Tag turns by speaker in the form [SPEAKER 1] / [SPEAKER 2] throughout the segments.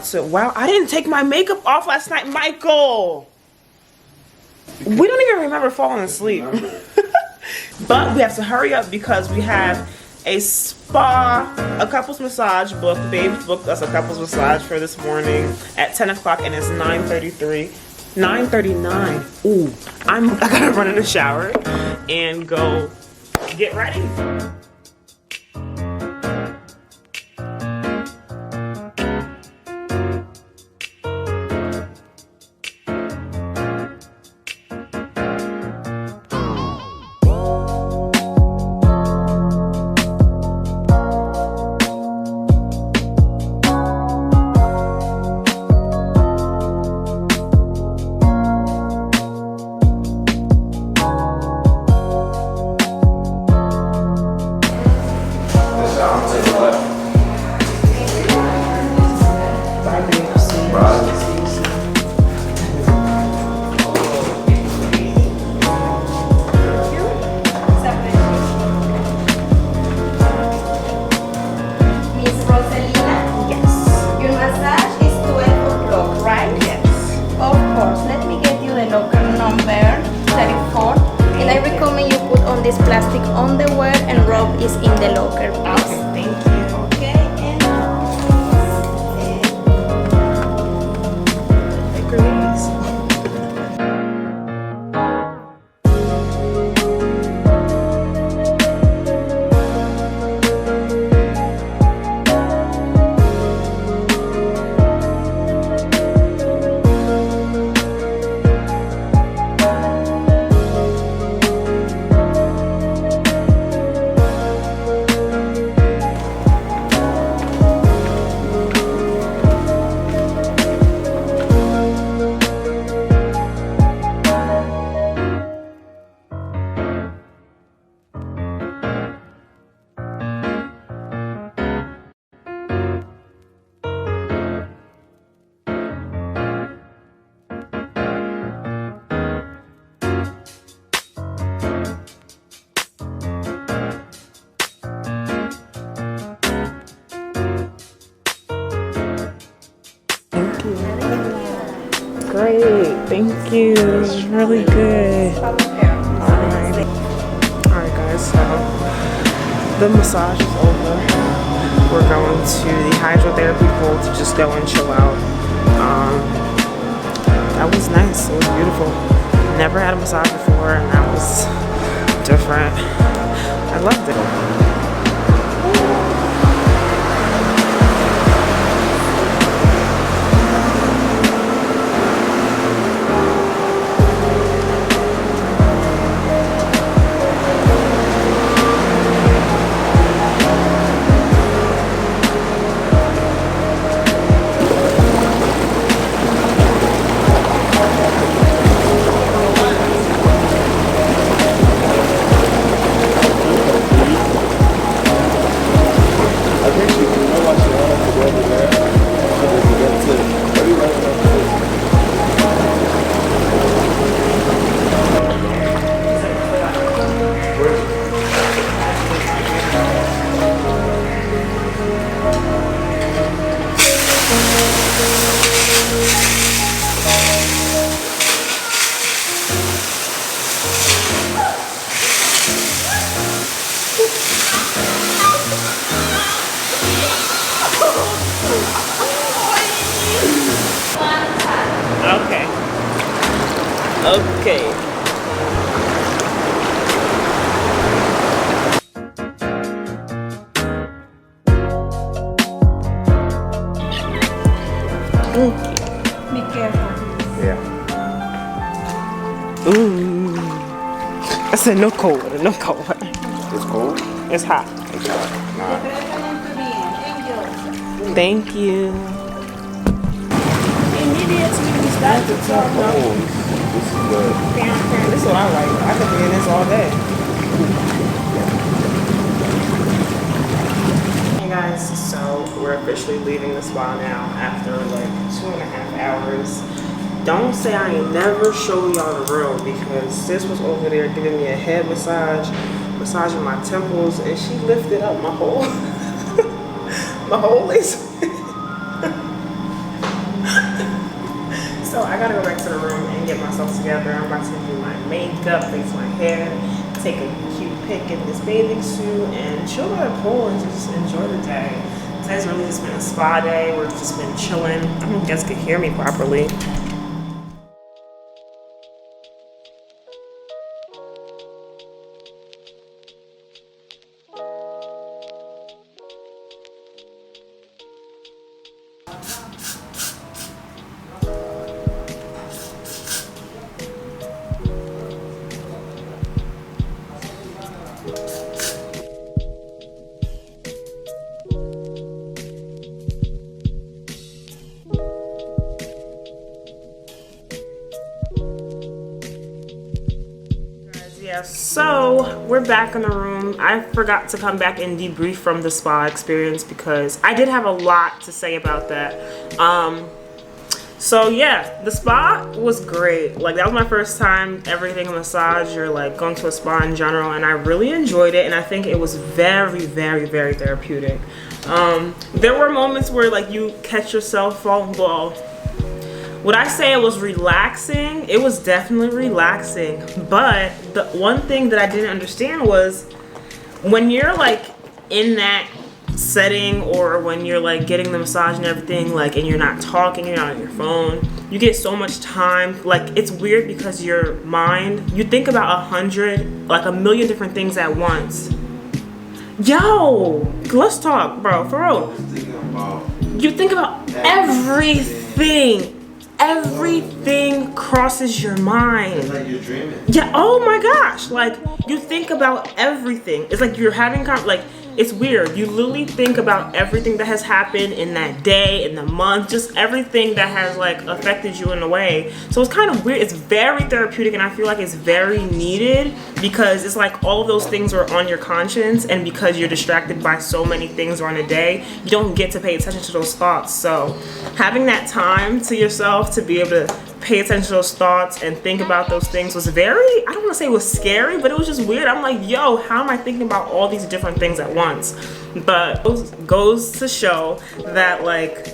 [SPEAKER 1] So wow, I didn't take my makeup off last night, Michael. We don't even remember falling asleep. But we have to hurry up because we have a couples massage booked. Babe booked us a couples massage for this morning at 10 o'clock and it's 9:33. 9:39. Ooh, I gotta run in the shower and go get ready.
[SPEAKER 2] This plastic underwear and robe is in the locker, please.
[SPEAKER 1] Okay, thank you.
[SPEAKER 2] Okay, and
[SPEAKER 1] Great, thank you. This is really good. Alright, guys, so the massage is over. We're going to the hydrotherapy pool to just go and chill out. That was nice, it was beautiful. Never had a massage before and that was different. I loved it. Okay.
[SPEAKER 2] be careful.
[SPEAKER 3] Yeah.
[SPEAKER 1] Ooh. I said no cold water, no cold water.
[SPEAKER 3] It's cold?
[SPEAKER 1] It's hot.
[SPEAKER 3] It's hot. Nah.
[SPEAKER 1] Thank you.
[SPEAKER 3] This is good.
[SPEAKER 1] This is what I like. I could be in this all day. Hey guys, so we're officially leaving the spa now after like 2.5 hours. Don't say I ain't never show y'all the room because sis was over there giving me a head massage, massaging my temples, and she lifted up my whole my whole lace. So I gotta go back to the room and get myself together. I'm about to do my makeup, fix my hair, take a cute pic in this bathing suit, and chill by the pool and just enjoy the day. Today's really just been a spa day. We've just been chilling. I don't know if you guys can hear me properly. Yeah, so we're back in the room. I forgot to come back and debrief from the spa experience because I did have a lot to say about that. So yeah, the spa was great. Like, that was my first time ever getting a massage or like going to a spa in general, and I really enjoyed it, and I think it was very, very, very therapeutic. There were moments where like you catch yourself falling. Well, would I say it was relaxing? It was definitely relaxing. But the one thing that I didn't understand was when you're like in that setting, or when you're like getting the massage and everything, like, and you're not talking, you're not on your phone, you get so much time. Like, it's weird because your mind, you think about 1,000,000 different things at once. Yo, let's talk, bro, for real. You think about everything. Everything crosses your mind.
[SPEAKER 3] It's like you're dreaming.
[SPEAKER 1] Yeah, oh my gosh. Like, you think about everything. It's like you're having, like, it's weird. You literally think about everything that has happened in that day, in the month, just everything that has, like, affected you in a way. So it's kind of weird. It's very therapeutic, and I feel like it's very needed because it's like all of those things are on your conscience, and because you're distracted by so many things during the day, you don't get to pay attention to those thoughts. So having that time to yourself to be able to pay attention to those thoughts and think about those things was very, I don't want to say it was scary, but it was just weird. I'm like, yo, how am I thinking about all these different things at once? But it goes to show that, like,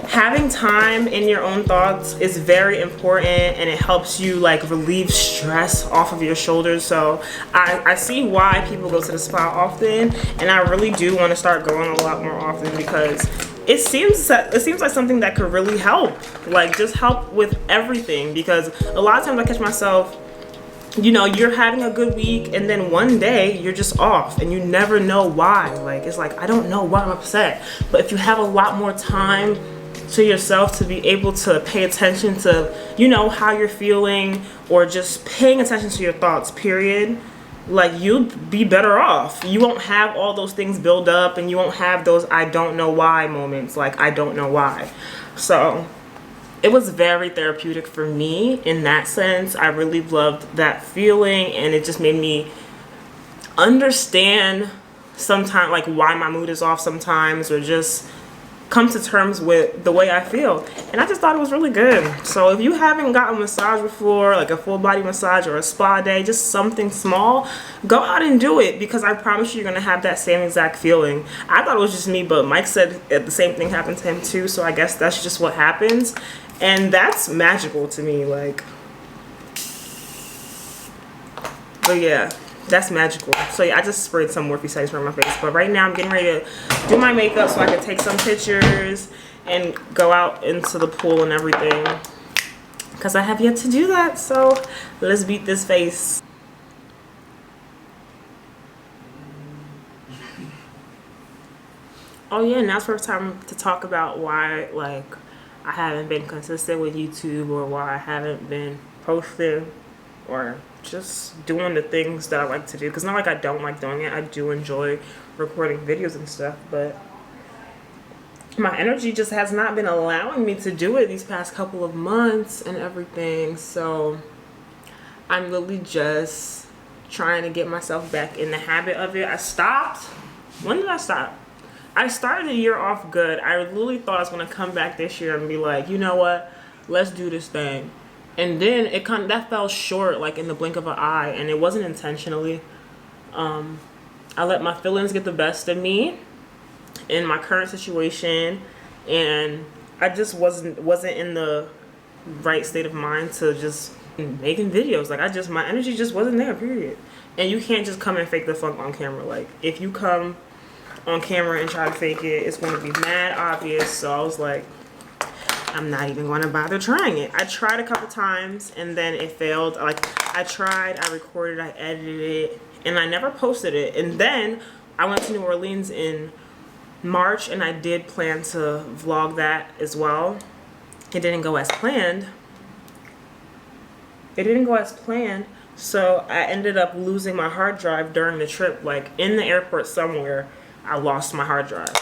[SPEAKER 1] having time in your own thoughts is very important, and it helps you like relieve stress off of your shoulders. So I see why people go to the spa often, and I really do want to start going a lot more often because it seems like something that could really help, like just help with everything. Because a lot of times I catch myself, you know, you're having a good week and then one day you're just off and you never know why. Like, it's like, I don't know why I'm upset. But if you have a lot more time to yourself to be able to pay attention to, you know, how you're feeling, or just paying attention to your thoughts, period, like, you'll be better off. You won't have all those things build up, and you won't have those I don't know why moments, like, I don't know why. So it was very therapeutic for me in that sense. I really loved that feeling, and it just made me understand sometimes, like, why my mood is off sometimes, or just come to terms with the way I feel. And I just thought it was really good. So if you haven't gotten a massage before, like a full body massage or a spa day, just something small, go out and do it, because I promise you, you're gonna have that same exact feeling. I thought it was just me, but Mike said the same thing happened to him too, so I guess that's just what happens. And that's magical to me, like, but yeah, that's magical. So yeah, I just sprayed some Morphe setting spray on my face, but right now I'm getting ready to do my makeup so I can take some pictures and go out into the pool and everything, because I have yet to do that. So let's beat this face. Oh yeah, now it's first time to talk about why, like, I haven't been consistent with YouTube, or why I haven't been posting or just doing the things that I like to do. Because not like I don't like doing it. I do enjoy recording videos and stuff, but my energy just has not been allowing me to do it these past couple of months and everything. So I'm literally just trying to get myself back in the habit of it. I stopped. When did I stop? I started the year off good. I literally thought I was going to come back this year and be like, you know what? Let's do this thing. And then it that fell short, like, in the blink of an eye, and it wasn't intentionally. I let my feelings get the best of me in my current situation, and I just wasn't in the right state of mind to just making videos. Like my energy just wasn't there, period. And you can't just come and fake the funk on camera. Like if you come on camera and try to fake it, it's going to be mad obvious. So I was like, I'm not even going to bother trying it. I tried a couple times and then it failed. Like I tried, I recorded, I edited it, and I never posted it. And then I went to New Orleans in March and I did plan to vlog that as well. It didn't go as planned. So I ended up losing my hard drive during the trip. Like in the airport somewhere, I lost my hard drive.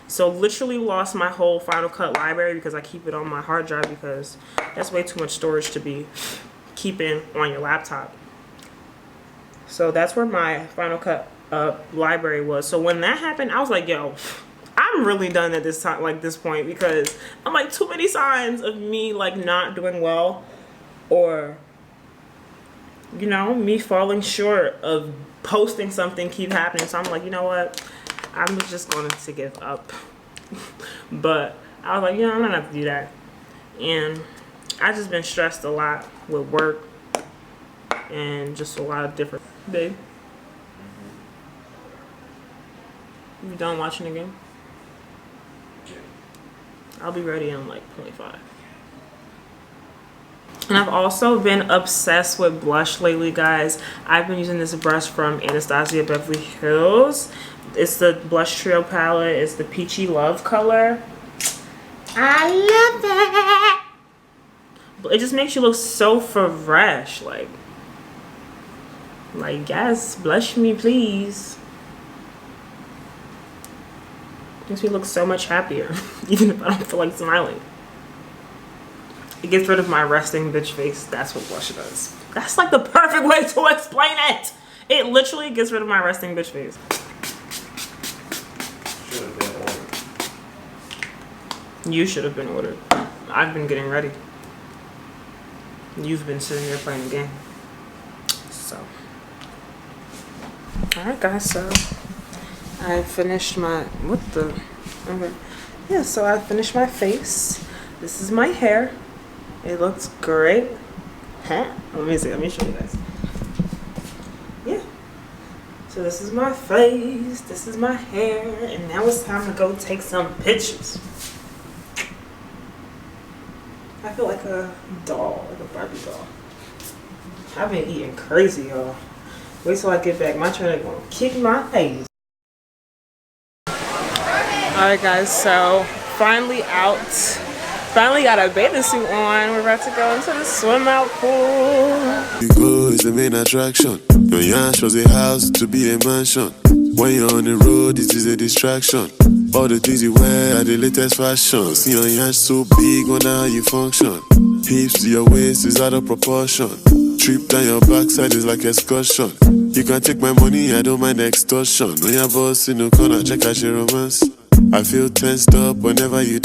[SPEAKER 1] So literally lost my whole Final Cut library because I keep it on my hard drive because that's way too much storage to be keeping on your laptop. So that's where my Final Cut library was. So when that happened, I was like, yo, I'm really done at this time, like this point, because I'm like too many signs of me like not doing well, or you know, me falling short of posting something keep happening. So I'm like, you know what, I'm just going to give up. But I was like, you know, I'm not gonna have to do that. And I just been stressed a lot with work and just a lot of different. Babe, you done watching again? I'll be ready in like 0.5. And I've also been obsessed with blush lately, guys. I've been using this brush from Anastasia Beverly Hills. It's the Blush Trio palette. It's the Peachy Love color. I love it. It just makes you look so fresh. Like yes, blush me, please. Makes me look so much happier, even if I don't feel like smiling. It gets rid of my resting bitch face. That's what blush does. That's like the perfect way to explain it. It literally gets rid of my resting bitch face. You should have been ordered. I've been getting ready. You've been sitting there playing a game. So. Alright guys, so I finished my, okay. Yeah, so I finished my face. This is my hair. It looks great. Huh? Let me show you guys. Yeah. So this is my face, this is my hair, and now it's time to go take some pictures. I feel like a doll, like a Barbie doll. I've been eating crazy, y'all. Wait till I get back. My trainer gonna kick my ass. Alright guys, so finally out. Finally got a bathing suit on. We're about to go into the swim out pool.
[SPEAKER 4] You go is the main attraction. Your yash was a house to be a mansion. When you're on the road, it is a distraction. All the things you wear are the latest fashion. See your yash so big, wonder how you function. Hips to your waist is out of proportion. Trip down your backside is like excursion. You can take my money, I don't mind extortion. When your boss in the corner, check out your romance. I feel tensed up whenever you